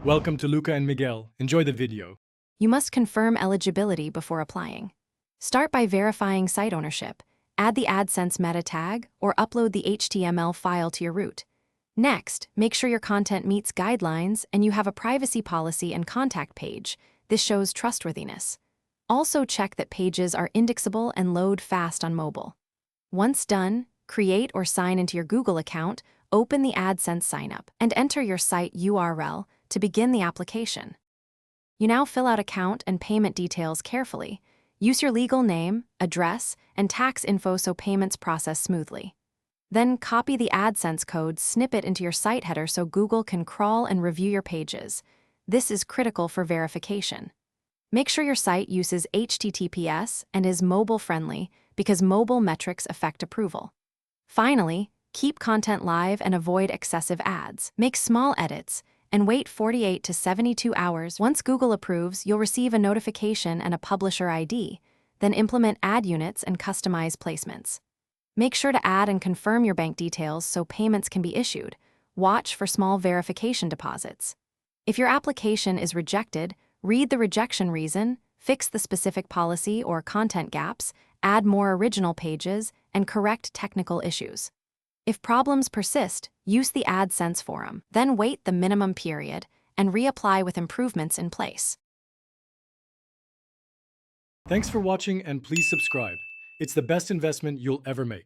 Welcome to Luca and Miguel. Enjoy the video. You must confirm eligibility before applying. Start by verifying site ownership. Add the AdSense meta tag or upload the HTML file to your route. Next, make sure your content meets guidelines and you have a privacy policy and contact page. This shows trustworthiness. Also check that pages are indexable and load fast on mobile. Once done, create or sign into your Google account, open the AdSense sign-up, and enter your site URL to begin the application. You now fill out account and payment details carefully. Use your legal name, address, and tax info so payments process smoothly. Then copy the AdSense code snippet into your site header so Google can crawl and review your pages. This is critical for verification. Make sure your site uses HTTPS and is mobile-friendly because mobile metrics affect approval. Finally, keep content live and avoid excessive ads. Make small edits and wait 48 to 72 hours. Once Google approves, you'll receive a notification and a publisher ID. Then implement ad units and customize placements. Make sure to add and confirm your bank details so payments can be issued. Watch for small verification deposits. If your application is rejected, read the rejection reason, fix the specific policy or content gaps, add more original pages, and correct technical issues. If problems persist, use the AdSense forum, then wait the minimum period and reapply with improvements in place. Thanks for watching and please subscribe. It's the best investment you'll ever make.